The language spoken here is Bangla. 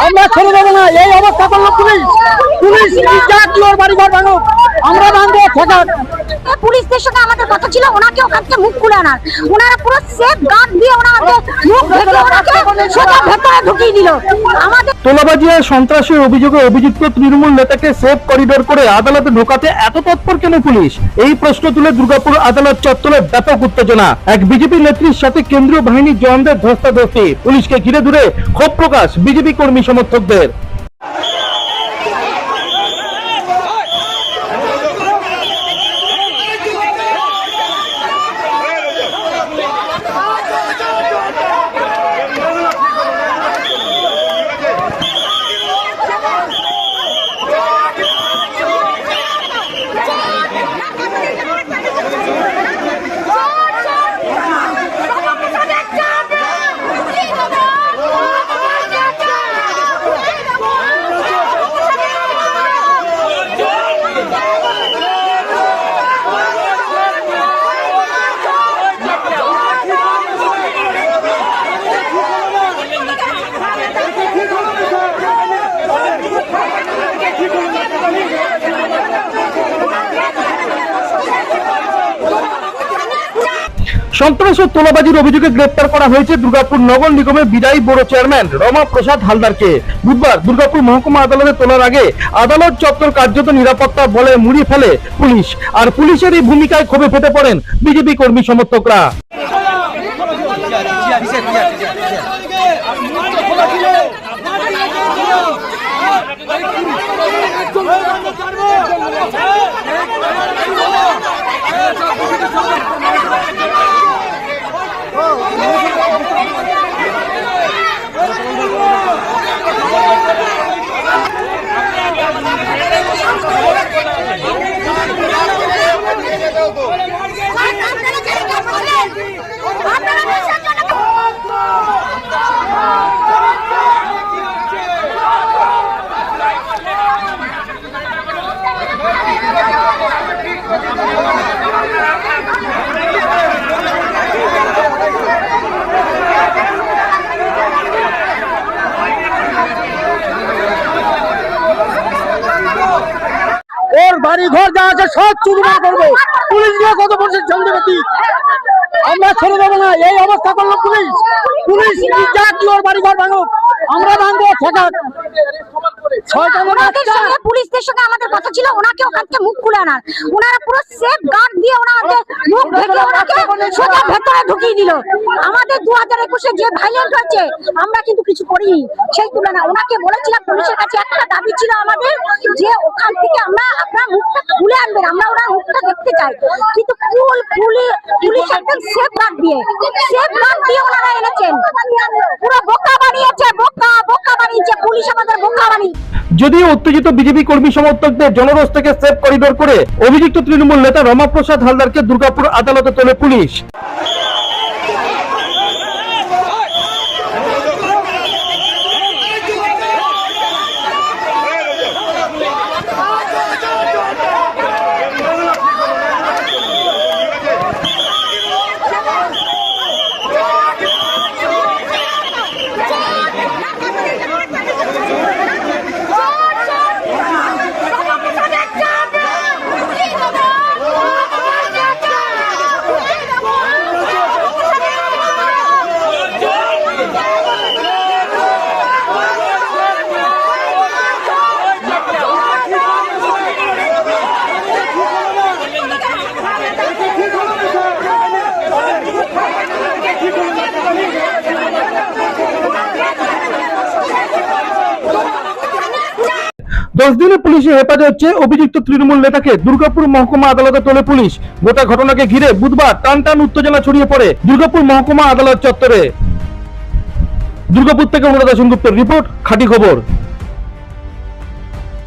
আমরা ছেড়ে দেবো না। এই অবস্থা করলো পুলিশ। পুলিশ যা কি ওর বাড়ি ঘর ভাঙুক, আমরা ভাঙবো ঠেকান। পুলিশদের সঙ্গে আমাদের কথা ছিল ওনাকে ওখান থেকে মুখ খুলে আনার, ওনারা পুরো সেফ গার্ড দিয়ে ওনাকে মুখ ঢেকে ওনাকে সোজা ভেতরে ঢুকিয়ে দিল। আমাদের তোলাবাজি আর সন্ত্রাসের অভিযোগে অভিযুক্ত তৃণমূল নেতাকে সেফ করিডোর করে আদালতে ঢোকাতে এত তৎপর কেন পুলিশ? এই প্রশ্ন তুলে দুর্গাপুর আদালত চত্বরে ব্যাপক উত্তেজনা। এক বিজেপি নেত্রীর সাথে কেন্দ্রীয় বাহিনীর জওয়ানদের ধস্তাধস্তি, পুলিশকে ঘিরে ধরে ক্ষোভ প্রকাশ বিজেপি কর্মী সমর্থকদের। সন্ত্রাস ও তোলাবাজির অভিযোগে গ্রেপ্তার করা হয়েছে দুর্গাপুর নগর নিগমের বিদায়ী বড় চেয়ারম্যান রমা প্রসাদ হালদারকে। বুধবার দুর্গাপুর মহকুমা আদালতে তোলার আগে আদালত চত্বর কার্যত নিরাপত্তা বলে মুড়িয়ে ফেলে পুলিশ, আর পুলিশের এই ভূমিকায় ক্ষোভে ফেটে পড়েন বিজেপি কর্মী সমর্থকরা। ওর বাড়ি ঘর যা আছে সব চুরমার করবো। পুলিশ নিয়ে কত বছর জঙ্গিবাদী, আমরা ছেড়ে দেবো না। এই অবস্থা করলো পুলিশ। পুলিশ যা কি ওর বাড়ি ঘর ভাঙুক, আমরা ভাঙবো ঠেকান। পুলিশদের সঙ্গে আমাদের কথা ছিল ওনাকে ওখান থেকে মুখ খুলে আনার, ওনারা পুরো সেফ গার্ড দিয়ে ওনাকে মুখ ঢেকে ওনাকে সোজা ভেতরে ঢুকিয়ে দিল। আমাদের 2021-এ যে ভাইলেন্ট হয়েছে আমরা কিন্তু কিছু করিনি সেই তুলনা। ওনাকে বলেছিলাম পুলিশের কাছে একটা দাবি ছিল আমাদের যে ওখান থেকে আমরা আপনার মুখটা খুলে আনবেন, আমরা ওনার মুখটা দেখতে চাই, কিন্তু পুলিশ একদম সেফ গার্ড দিয়ে ওনারা এনেছেন। পুরো বোকা বানিয়েছে, বোকা বানিয়েছে পুলিশ, আমাদের বোকা বানিয়েছে। যদিও উত্তেজিত বিজেপি কর্মী সমর্থকদের জনরোষ থেকে সেফ করিডোর করে অভিযুক্ত তৃণমূল নেতা রমা প্রসাদ হালদারকে দুর্গাপুর আদালতে তোলে পুলিশ। দশ দিনে পুলিশের হেফাজত চেয়ে অভিযুক্ত তৃণমূল নেতাকে দুর্গাপুর মহকুমা আদালতে তোলে পুলিশ। গোটা ঘটনাকে ঘিরে বুধবার টান উত্তেজনা ছড়িয়ে পড়ে দুর্গাপুর মহকুমা আদালত চত্বরে। দুর্গাপুর থেকে অনুরাধা সেনগুপ্তের রিপোর্ট, খাঁটি খবর।